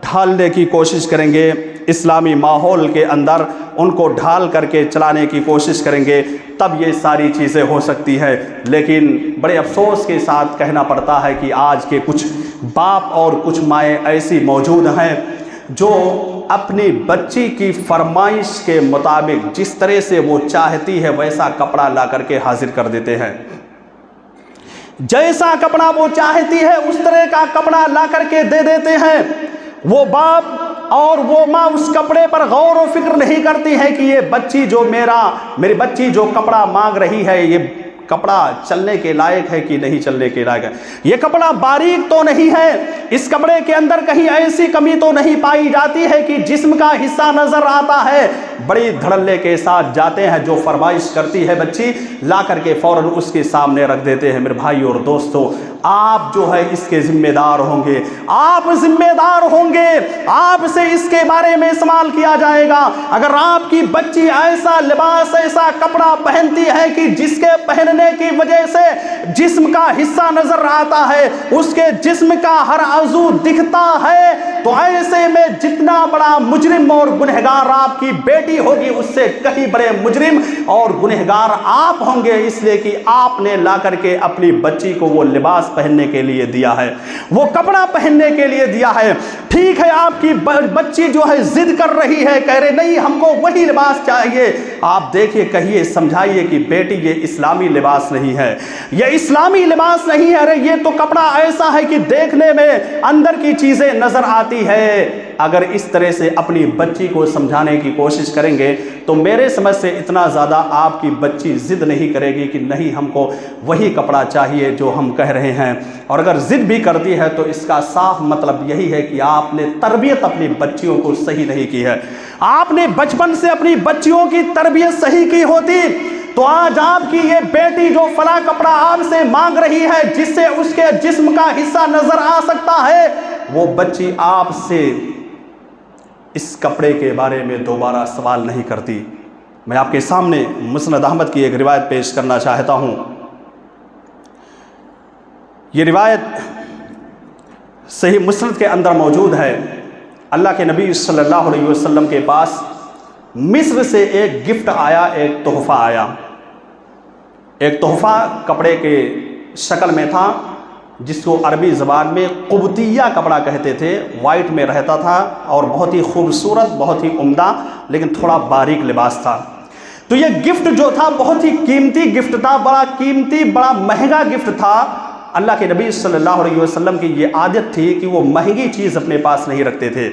ڈھالنے کی کوشش کریں گے، اسلامی ماحول کے اندر ان کو ڈھال کر کے چلانے کی کوشش کریں گے، تب یہ ساری چیزیں ہو سکتی ہے۔ لیکن بڑے افسوس کے ساتھ کہنا پڑتا ہے کہ آج کے کچھ باپ اور کچھ مائیں ایسی موجود ہیں جو اپنی بچی کی فرمائش کے مطابق جس طرح سے وہ چاہتی ہے ویسا کپڑا لا کر کے حاضر کر دیتے ہیں، جیسا کپڑا وہ چاہتی ہے اس طرح کا کپڑا لا کر کے دے دیتے ہیں۔ وہ باپ اور وہ ماں اس کپڑے پر غور و فکر نہیں کرتی ہے کہ یہ بچی جو میری بچی جو کپڑا مانگ رہی ہے، یہ کپڑا چلنے کے لائق ہے کہ نہیں چلنے کے لائق ہے، یہ کپڑا باریک تو نہیں ہے، اس کپڑے کے اندر کہیں ایسی کمی تو نہیں پائی جاتی ہے کہ جسم کا حصہ نظر آتا ہے۔ بڑی دھڑلے کے ساتھ جاتے ہیں، جو فرمائش کرتی ہے بچی لا کر کے فوراً اس کے سامنے رکھ دیتے ہیں۔ میرے بھائی اور دوستو، آپ جو ہے اس کے ذمہ دار ہوں گے، آپ ذمہ دار ہوں گے، آپ سے اس کے بارے میں سوال کیا جائے گا۔ اگر آپ کی بچی ایسا لباس، ایسا کپڑا پہنتی ہے کہ جس کے پہننے کی وجہ سے جسم کا حصہ نظر آتا ہے، اس کے جسم کا ہر عضو دکھتا ہے، تو ایسے میں جتنا بڑا مجرم اور گنہگار آپ کی بیٹی ہوگی اس سے کہیں بڑے مجرم اور گنہگار آپ ہوں گے، اس لیے کہ آپ نے لا کر کے اپنی بچی کو وہ لباس پہننے کے لیے دیا ہے، وہ کپڑا پہننے کے لیے دیا ہے۔ ٹھیک ہے، آپ کی بچی جو ہے ضد کر رہی ہے، کہہ رہے نہیں ہم کو وہی لباس چاہیے، آپ دیکھیے، کہیے، سمجھائیے کہ بیٹی یہ اسلامی لباس نہیں ہے، یہ اسلامی لباس نہیں ہے، ارے یہ تو کپڑا ایسا ہے کہ دیکھنے میں اندر کی چیزیں نظر آتی ہے۔ اگر اس طرح سے اپنی بچی کو سمجھانے کی کوشش کریں گے تو میرے سمجھ سے اتنا زیادہ آپ کی بچی ضد نہیں کرے گی کہ نہیں ہم کو وہی کپڑا چاہیے جو ہم کہہ رہے ہیں، اور اگر ضد بھی کرتی ہے تو اس کا صاف مطلب یہی ہے کہ آپ نے تربیت اپنی بچیوں کو صحیح نہیں کی ہے۔ آپ نے بچپن سے اپنی بچیوں کی تربیت صحیح کی ہوتی تو آج آپ کی یہ بیٹی جو فلاں کپڑا آپ سے مانگ رہی ہے جس سے اس کے جسم کا حصہ نظر آ سکتا ہے، وہ بچی آپ سے اس کپڑے کے بارے میں دوبارہ سوال نہیں کرتی۔ میں آپ کے سامنے مسند احمد کی ایک روایت پیش کرنا چاہتا ہوں۔ یہ روایت صحیح مسند کے اندر موجود ہے۔ اللہ کے نبی صلی اللہ علیہ وسلم کے پاس مصر سے ایک گفٹ آیا، ایک تحفہ آیا۔ ایک تحفہ کپڑے کے شکل میں تھا، جس کو عربی زبان میں قبطیہ کپڑا کہتے تھے، وائٹ میں رہتا تھا اور بہت ہی خوبصورت، بہت ہی عمدہ، لیکن تھوڑا باریک لباس تھا۔ تو یہ گفٹ جو تھا بہت ہی قیمتی گفٹ تھا، بڑا قیمتی، بڑا مہنگا گفٹ تھا۔ اللہ کے نبی صلی اللہ علیہ وسلم کی یہ عادت تھی کہ وہ مہنگی چیز اپنے پاس نہیں رکھتے تھے،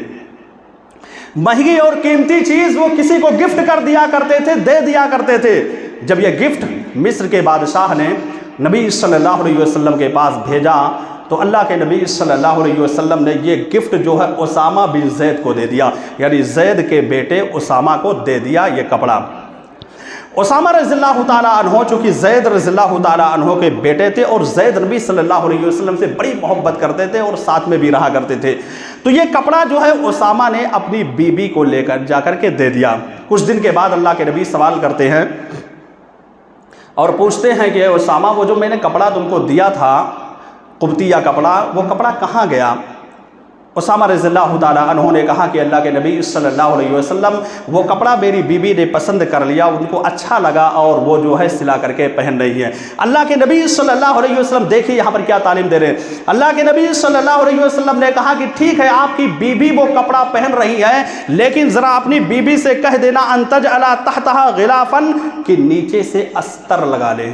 مہنگی اور قیمتی چیز وہ کسی کو گفٹ کر دیا کرتے تھے، دے دیا کرتے تھے۔ جب یہ گفٹ مصر کے بادشاہ نے نبی صلی اللہ علیہ وسلم کے پاس بھیجا تو اللہ کے نبی صلی اللہ علیہ وسلم نے یہ گفٹ جو ہے اسامہ بن زید کو دے دیا، یعنی زید کے بیٹے اسامہ کو دے دیا یہ کپڑا۔ اسامہ رضی اللہ تعالیٰ عنہ چونکہ زید رضی اللہ تعالیٰ عنہ کے بیٹے تھے، اور زید نبی صلی اللہ علیہ وسلم سے بڑی محبت کرتے تھے اور ساتھ میں بھی رہا کرتے تھے، تو یہ کپڑا جو ہے اسامہ نے اپنی بیوی کو لے کر جا کر کے دے دیا۔ کچھ دن کے بعد اللہ کے نبی سوال کرتے ہیں اور پوچھتے ہیں کہ اسامہ، وہ جو میں نے کپڑا تم کو دیا تھا، قبطیہ کپڑا، وہ کپڑا کہاں گیا؟ اسامہ رضی اللہ تعالیٰ عنہ نے کہا کہ اللہ کے نبی صلی اللہ علیہ وسلم وہ کپڑا میری بیوی نے پسند کر لیا، ان کو اچھا لگا اور وہ جو ہے سلا کر کے پہن رہی ہے۔ اللہ کے نبی صلی اللہ علیہ وسلم دیکھیے یہاں پر کیا تعلیم دے رہے ہیں۔ اللہ کے نبی صلی اللہ علیہ وسلم نے کہا کہ ٹھیک ہے، آپ کی بیوی وہ کپڑا پہن رہی ہے، لیکن ذرا اپنی بیوی سے کہہ دینا ان تجعل تحتها غلافا، کہ نیچے سے استر لگا لے،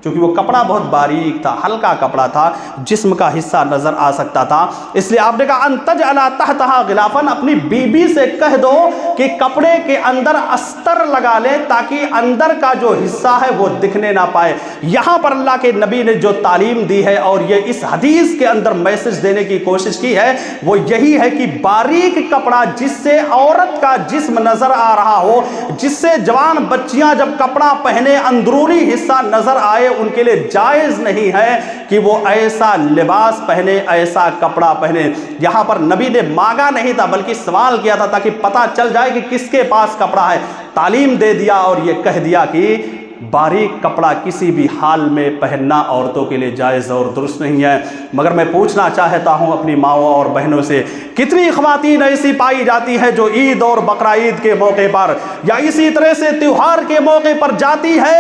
چونکہ وہ کپڑا بہت باریک تھا، ہلکا کپڑا تھا، جسم کا حصہ نظر آ سکتا تھا، اس لیے آپ نے کہا ان تجعل تحتها غلافا، اپنی بیوی سے کہہ دو کہ کپڑے کے اندر استر لگا لے تاکہ اندر کا جو حصہ ہے وہ دکھنے نہ پائے۔ یہاں پر اللہ کے نبی نے جو تعلیم دی ہے اور یہ اس حدیث کے اندر میسج دینے کی کوشش کی ہے وہ یہی ہے کہ باریک کپڑا جس سے عورت کا جسم نظر آ رہا ہو، جس سے جوان بچیاں جب کپڑا پہنے اندرونی حصہ نظر آئے، ان کے لیے جائز نہیں ہے کہ وہ ایسا لباس پہنے، ایسا کپڑا پہنے۔ یہاں پر نبی نے مانگا نہیں تھا بلکہ سوال کیا تھا تاکہ پتہ چل جائے کہ کس کے پاس کپڑا ہے، تعلیم دے دیا اور یہ کہہ دیا کہ باریک کپڑا کسی بھی حال میں پہننا عورتوں کے لیے جائز اور درست نہیں ہے۔ مگر میں پوچھنا چاہتا ہوں اپنی ماؤں اور بہنوں سے، کتنی خواتین ایسی پائی جاتی ہیں جو عید اور بقرعید کے موقع پر یا اسی طرح سے تہوار کے موقع پر جاتی ہے،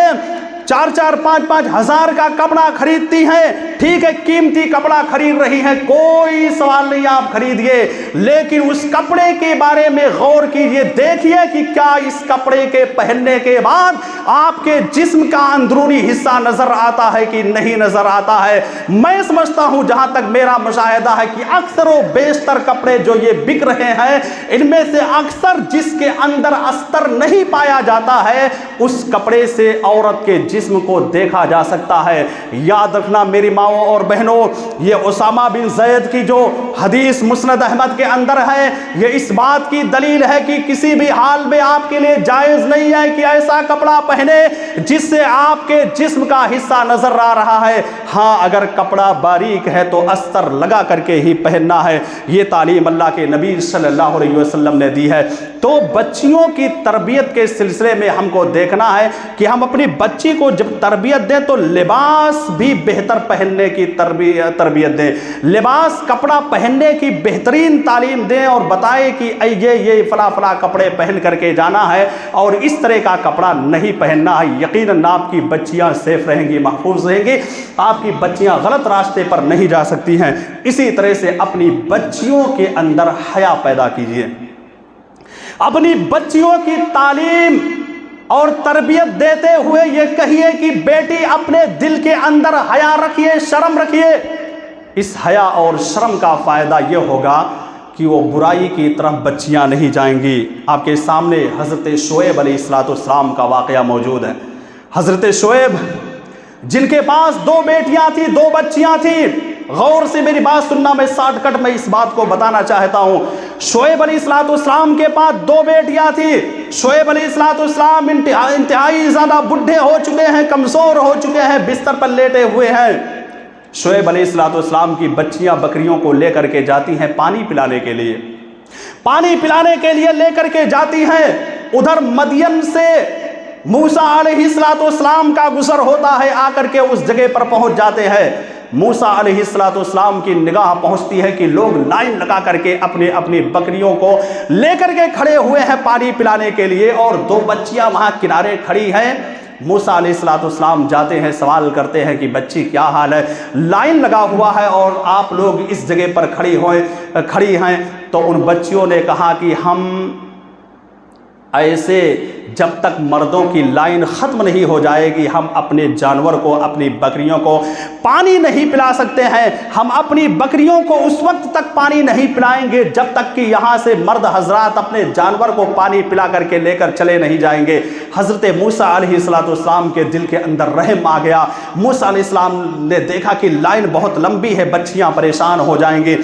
4-4 5-5 ہزار کا کپڑا خریدتی ہیں، ٹھیک ہے قیمتی کپڑا خرید رہی ہیں، کوئی سوال نہیں آپ خریدیے، لیکن اس کپڑے کے بارے میں غور کیجئے، دیکھیے کہ کیا اس کپڑے کے پہننے کے بعد آپ کے جسم کا اندرونی حصہ نظر آتا ہے کہ نہیں نظر آتا ہے۔ میں سمجھتا ہوں جہاں تک میرا مشاہدہ ہے کہ اکثر و بیشتر کپڑے جو یہ بک رہے ہیں ان میں سے اکثر جس کے اندر استر نہیں پایا جاتا ہے اس کپڑے سے عورت کے جسم کو دیکھا جا سکتا ہے۔ یاد رکھنا میری ماؤں اور بہنوں، یہ اسامہ بن زید کی جو حدیث مسند احمد کے اندر ہے یہ اس بات کی دلیل ہے کہ کسی بھی حال میں آپ کے لیے جائز نہیں ہے کہ ایسا کپڑا پہنے جس سے آپ کے جسم کا حصہ نظر آ رہا ہے۔ ہاں اگر کپڑا باریک ہے تو استر لگا کر کے ہی پہننا ہے، یہ تعلیم اللہ کے نبی صلی اللہ علیہ وسلم نے دی ہے۔ تو بچیوں کی تربیت کے سلسلے میں ہم کو دیکھنا ہے کہ ہم اپنی بچی کو جب تربیت دیں تو لباس بھی بہتر پہننے کی تربیت دیں، لباس کپڑا پہننے کی بہترین تعلیم دیں اور بتائیں کہ یہ فلاں فلاں کپڑے پہن کر کے جانا ہے اور اس طرح کا کپڑا نہیں پہننا ہے۔ یقیناً آپ کی بچیاں سیف رہیں گی، محفوظ رہیں گی، آپ کی بچیاں غلط راستے پر نہیں جا سکتی ہیں۔ اسی طرح سے اپنی بچیوں کے اندر حیا پیدا کیجیے، اپنی بچیوں کی تعلیم اور تربیت دیتے ہوئے یہ کہیے کہ بیٹی اپنے دل کے اندر حیا رکھیے، شرم رکھیے۔ اس حیا اور شرم کا فائدہ یہ ہوگا کہ وہ برائی کی طرف بچیاں نہیں جائیں گی۔ آپ کے سامنے حضرت شعیب علیہ السلام کا واقعہ موجود ہے۔ حضرت شعیب جن کے پاس 2 بیٹیاں تھیں، 2 بچیاں تھیں، غور سے میری بات سننا، میں شارٹ کٹ میں اس بات کو بتانا چاہتا ہوں۔ شعیب علیہ السلام کے پاس 2 بیٹیاں تھیں۔ شعیب علیہ السلام انتہائی زیادہ بڈھے ہو چکے ہیں، کمزور ہو چکے ہیں، بستر پر لیٹے ہوئے ہیں۔ شعیب علیہ السلام کی بچیاں بکریوں کو لے کر کے جاتی ہیں پانی پلانے کے لیے، پانی پلانے کے لیے لے کر کے جاتی ہیں۔ ادھر مدین سے موسیٰ علیہ السلام کا گزر ہوتا ہے، آ کر کے اس جگہ پر پہنچ جاتے ہیں۔ موسیٰ علیہ السلام کی نگاہ پہنچتی ہے کہ لوگ لائن لگا کر کے اپنی بکریوں کو لے کر کے کھڑے ہوئے ہیں پانی پلانے کے لیے، اور دو بچیاں وہاں کنارے کھڑی ہیں۔ موسیٰ علیہ السلام جاتے ہیں، سوال کرتے ہیں کہ بچی کیا حال ہے، لائن لگا ہوا ہے اور آپ لوگ اس جگہ پر کھڑی ہیں۔ تو ان بچیوں نے کہا کہ ہم ایسے جب تک مردوں کی لائن ختم نہیں ہو جائے گی ہم اپنے جانور کو، اپنی بکریوں کو پانی نہیں پلا سکتے ہیں۔ ہم اپنی بکریوں کو اس وقت تک پانی نہیں پلائیں گے جب تک کہ یہاں سے مرد حضرات اپنے جانور کو پانی پلا کر کے لے کر چلے نہیں جائیں گے۔ حضرت موسیٰ علیہ السلام کے دل کے اندر رحم آ گیا۔ موسیٰ علیہ السلام نے دیکھا کہ لائن بہت لمبی ہے، بچیاں پریشان ہو جائیں گے،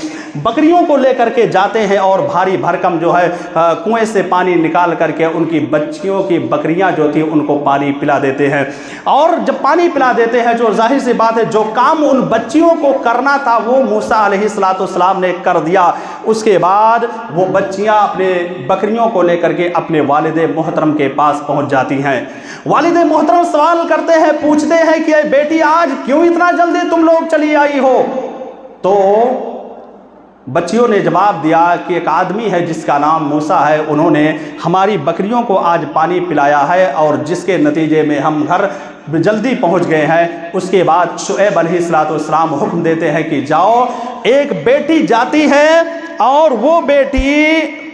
بکریوں کو لے کر کے جاتے ہیں اور بھاری بھرکم جو ہے کنویں سے پانی نکال کر کے ان کی بچیوں کی بکریاں جو تھی ان کو پانی پلا دیتے ہیں۔ اور جب پانی پلا دیتے ہیں، جو ظاہر سی بات ہے جو کام ان بچیوں کو کرنا تھا وہ موسیٰ علیہ السلام نے کر دیا۔ اس کے بعد وہ بچیاں اپنے بکریوں کو لے کر کے اپنے والد محترم کے پاس پہنچ جاتی ہیں۔ والد محترم سوال کرتے ہیں، پوچھتے ہیں کہ اے بیٹی آج کیوں اتنا جلدی تم لوگ چلی آئی ہو؟ تو بچیوں نے جواب دیا کہ ایک آدمی ہے جس کا نام موسیٰ ہے، انہوں نے ہماری بکریوں کو آج پانی پلایا ہے اور جس کے نتیجے میں ہم گھر جلدی پہنچ گئے ہیں۔ اس کے بعد شعیب علیہ السلام حکم دیتے ہیں کہ جاؤ، ایک بیٹی جاتی ہے اور وہ بیٹی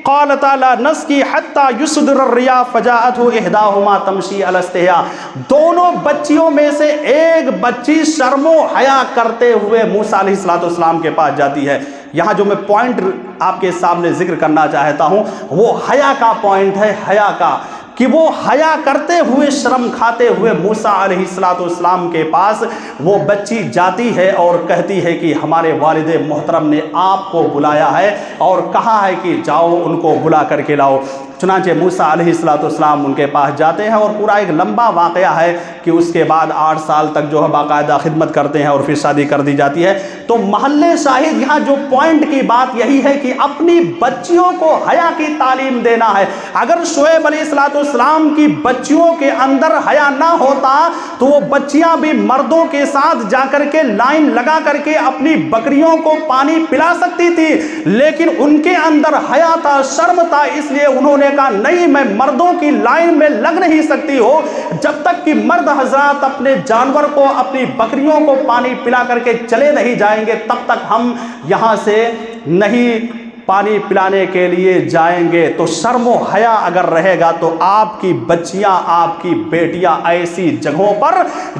قالت لا نسقی حتی یصدر الرعاء فجاءته احداهما تمشی علی استحیاء، دونوں بچیوں میں سے ایک بچی شرم و حیا کرتے ہوئے موسیٰ علیہ السلام کے پاس جاتی ہے۔ یہاں جو میں پوائنٹ آپ کے سامنے ذکر کرنا چاہتا ہوں وہ حیا کا پوائنٹ ہے، حیا کا، کہ وہ حیا کرتے ہوئے شرم کھاتے ہوئے موسیٰ علیہ السلام کے پاس وہ بچی جاتی ہے اور کہتی ہے کہ ہمارے والد محترم نے آپ کو بلایا ہے اور کہا ہے کہ جاؤ ان کو بلا کر کے لاؤ۔ چنانچہ موسیٰ علیہ السلام ان کے پاس جاتے ہیں اور پورا ایک لمبا واقعہ ہے کہ اس کے بعد 8 سال تک جو ہے باقاعدہ خدمت کرتے ہیں اور پھر شادی کر دی جاتی ہے۔ تو محل شاہد یہاں جو پوائنٹ کی بات یہی ہے کہ اپنی بچیوں کو حیا کی تعلیم دینا ہے۔ اگر شعیب علیہ السلام کی بچیوں کے اندر حیا نہ ہوتا تو وہ بچیاں بھی مردوں کے ساتھ جا کر کے لائن لگا کر کے اپنی بکریوں کو پانی پلا سکتی تھی، لیکن ان کے اندر حیا تھا، شرم تھا، اس لیے انہوں نے کہا نہیں میں مردوں کی لائن میں لگ نہیں سکتی ہو جب تک کہ مرد حضرات اپنے جانور کو، اپنی بکریوں کو پانی پلا کر کے چلے نہیں جائیں گے تب تک ہم یہاں سے نہیں پانی پلانے کے لیے جائیں گے۔ تو شرم و حیا اگر رہے گا تو آپ کی بچیاں، آپ کی بیٹیاں ایسی جگہوں پر،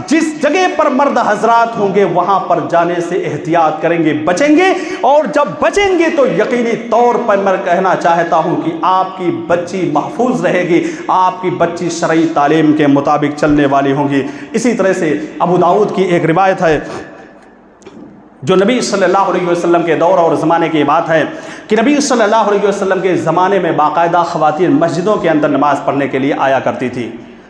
جس جگہ پر مرد حضرات ہوں گے وہاں پر جانے سے احتیاط کریں گے، بچیں گے، اور جب بچیں گے تو یقینی طور پر میں کہنا چاہتا ہوں کہ آپ کی بچی محفوظ رہے گی، آپ کی بچی شرعی تعلیم کے مطابق چلنے والی ہوں گی۔ اسی طرح سے ابو داؤد کی ایک روایت ہے جو نبی صلی اللہ علیہ وسلم کے دور اور زمانے کی بات ہے کہ نبی صلی اللہ علیہ وسلم کے زمانے میں باقاعدہ خواتین مسجدوں کے اندر نماز پڑھنے کے لیے آیا کرتی تھی۔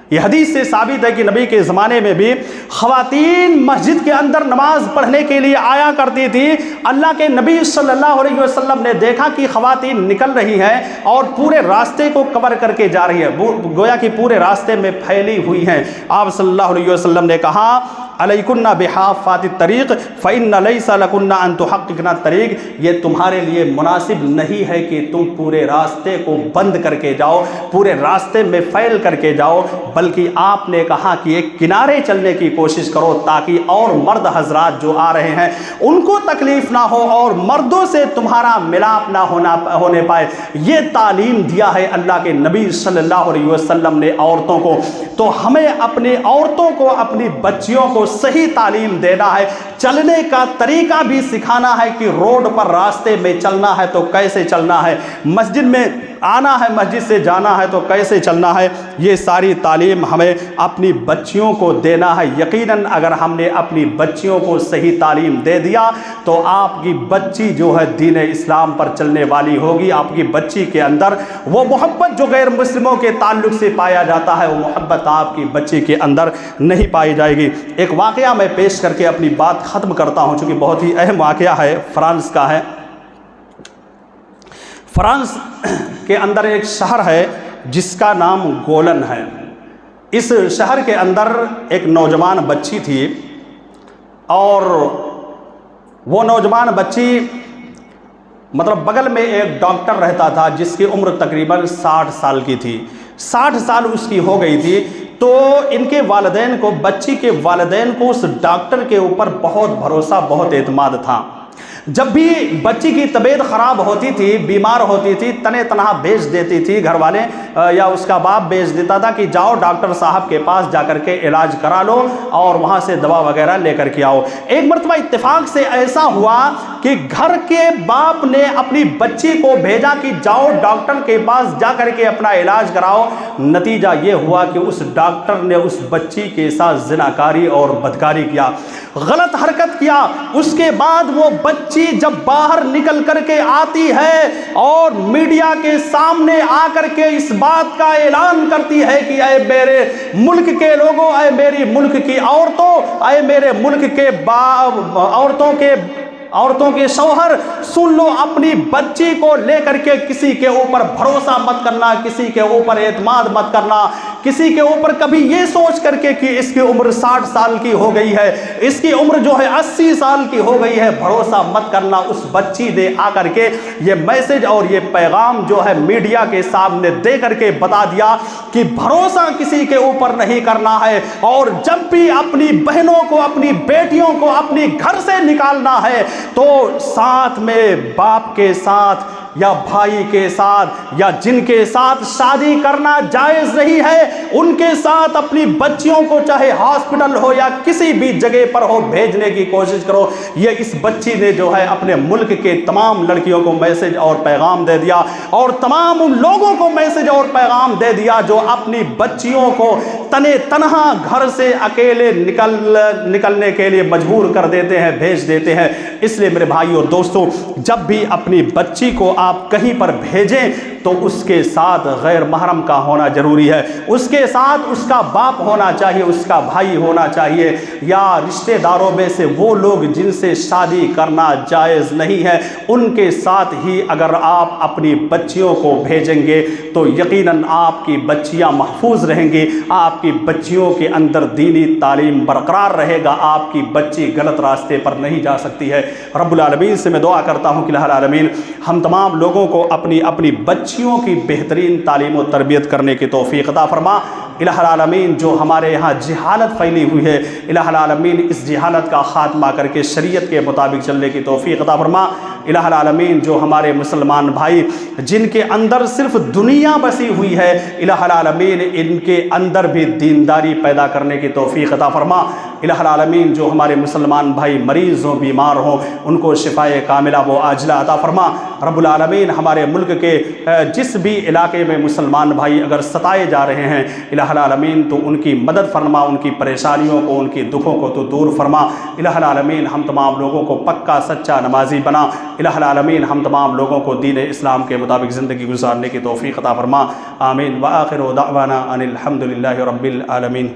یہ حدیث سے ثابت ہے کہ نبی کے زمانے میں بھی خواتین مسجد کے اندر نماز پڑھنے کے لیے آیا کرتی تھی۔ اللہ کے نبی صلی اللہ علیہ وسلم نے دیکھا کہ خواتین نکل رہی ہیں اور پورے راستے کو کور کر کے جا رہی ہے، گویا کہ پورے راستے میں پھیلی ہوئی ہیں۔ آپ صلی اللہ علیہ وسلم نے کہا علیکن بحافات الطریق فإن لیس لکن ان تحققن الطریق، یہ تمہارے لیے مناسب نہیں ہے کہ تم پورے راستے کو بند کر کے جاؤ، پورے راستے میں پھیل کر کے جاؤ، بلکہ آپ نے کہا کہ ایک کنارے چلنے کی کوشش کرو تاکہ اور مرد حضرات جو آ رہے ہیں ان کو تکلیف نہ ہو اور مردوں سے تمہارا ملاپ نہ ہونے پائے۔ یہ تعلیم دیا ہے اللہ کے نبی صلی اللہ علیہ وسلم نے عورتوں کو۔ تو ہمیں اپنے عورتوں کو، اپنی بچیوں کو صحیح تعلیم دینا ہے، چلنے کا طریقہ بھی سکھانا ہے کہ روڈ پر راستے میں چلنا ہے تو کیسے چلنا ہے، مسجد میں آنا ہے، مسجد سے جانا ہے تو کیسے چلنا ہے۔ یہ ساری تعلیم ہمیں اپنی بچیوں کو دینا ہے۔ یقیناً اگر ہم نے اپنی بچیوں کو صحیح تعلیم دے دیا تو آپ کی بچی جو ہے دین اسلام پر چلنے والی ہوگی۔ آپ کی بچی کے اندر وہ محبت جو غیر مسلموں کے تعلق سے پایا جاتا ہے وہ محبت آپ کی بچی کے اندر نہیں پائی جائے گی۔ ایک واقعہ میں پیش کر کے اپنی بات ختم کرتا ہوں چونکہ بہت ہی اہم واقعہ ہے، فرانس کا ہے۔ فرانس کے اندر ایک شہر ہے جس کا نام گولن ہے۔ اس شہر کے اندر ایک نوجوان بچی تھی اور وہ نوجوان بچی مطلب بغل میں ایک ڈاکٹر رہتا تھا جس کی عمر تقریباً 60 سال کی تھی، 60 سال اس کی ہو گئی تھی۔ تو ان کے والدین کو، بچی کے والدین کو اس ڈاکٹر کے اوپر بہت بھروسہ، بہت اعتماد تھا۔ جب بھی بچی کی طبیعت خراب ہوتی تھی، بیمار ہوتی تھی، تنے تنہا بھیج دیتی تھی گھر والے یا اس کا باپ بھیج دیتا تھا کہ جاؤ ڈاکٹر صاحب کے پاس جا کر کے علاج کرا لو اور وہاں سے دوا وغیرہ لے کر کے آؤ۔ ایک مرتبہ اتفاق سے ایسا ہوا کہ گھر کے باپ نے اپنی بچی کو بھیجا کہ جاؤ ڈاکٹر کے پاس جا کر کے اپنا علاج کراؤ۔ نتیجہ یہ ہوا کہ اس ڈاکٹر نے اس بچی کے ساتھ زناکاری اور بدکاری کیا، غلط حرکت کیا۔ اس کے بعد وہ بچی جب باہر نکل کر کے آتی ہے اور میڈیا کے سامنے آ کر کے اس بات کا اعلان کرتی ہے کہ اے میرے ملک کے لوگوں، اے میری ملک کی عورتوں، اے میرے ملک کے عورتوں کے شوہر، سن لو، اپنی بچی کو لے کر کے کسی کے اوپر بھروسہ مت کرنا، کسی کے اوپر اعتماد مت کرنا، کسی کے اوپر کبھی یہ سوچ کر کے کہ اس کی عمر 60 سال کی ہو گئی ہے، اس کی عمر جو ہے 80 سال کی ہو گئی ہے، بھروسہ مت کرنا۔ اس بچی نے آ کر کے یہ میسج اور یہ پیغام جو ہے میڈیا کے سامنے دے کر کے بتا دیا کہ بھروسہ کسی کے اوپر نہیں کرنا ہے، اور جب بھی اپنی بہنوں کو، اپنی بیٹیوں کو اپنی گھر سے نکالنا ہے تو ساتھ میں باپ کے ساتھ یا بھائی کے ساتھ یا جن کے ساتھ شادی کرنا جائز نہیں ہے ان کے ساتھ اپنی بچیوں کو چاہے ہاسپٹل ہو یا کسی بھی جگہ پر ہو بھیجنے کی کوشش کرو۔ یہ اس بچی نے جو ہے اپنے ملک کے تمام لڑکیوں کو میسج اور پیغام دے دیا، اور تمام ان لوگوں کو میسج اور پیغام دے دیا جو اپنی بچیوں کو تنے تنہا گھر سے اکیلے نکلنے کے لیے مجبور کر دیتے ہیں، بھیج دیتے ہیں۔ اس لیے میرے بھائی اور دوستوں، جب بھی اپنی بچی کو آپ کہیں پر بھیجیں تو اس کے ساتھ غیر محرم کا ہونا ضروری ہے، اس کے ساتھ اس کا باپ ہونا چاہیے، اس کا بھائی ہونا چاہیے، یا رشتہ داروں میں سے وہ لوگ جن سے شادی کرنا جائز نہیں ہے ان کے ساتھ ہی اگر آپ اپنی بچیوں کو بھیجیں گے تو یقیناً آپ کی بچیاں محفوظ رہیں گی، آپ کی بچیوں کے اندر دینی تعلیم برقرار رہے گا، آپ کی بچی غلط راستے پر نہیں جا سکتی ہے۔ رب العالمین سے میں دعا کرتا ہوں کہ الہ العالمین ہم تمام لوگوں کو اپنی بچیوں کی بہترین تعلیم و تربیت کرنے کی توفیق عطا فرما۔ الہ العالمین جو ہمارے یہاں جہالت پھیلی ہوئی ہے، الہ العالمین اس جہالت کا خاتمہ کر کے شریعت کے مطابق چلنے کی توفیق عطا فرما۔ الہ العالمین جو ہمارے مسلمان بھائی جن کے اندر صرف دنیا بسی ہوئی ہے، الہ العالمین ان کے اندر بھی دینداری پیدا کرنے کی توفیق عطا فرما۔ الہ العالمین جو ہمارے مسلمان بھائی مریض ہوں، بیمار ہوں، ان کو شفائے کاملہ و عاجلہ عطا فرما۔ رب العالمین ہمارے ملک کے جس بھی علاقے میں مسلمان بھائی اگر ستائے جا رہے ہیں، الہ العالمین تو ان کی مدد فرما، ان کی پریشانیوں کو، ان کی دکھوں کو تو دور فرما۔ الہ العالمین ہم تمام لوگوں کو پکا سچا نمازی بنا۔ الہ العالمین ہم تمام لوگوں کو دین اسلام کے مطابق زندگی گزارنے کی توفیق عطا فرما۔ آمین۔ وآخر دعوانا ان الحمد للہ رب العالمین۔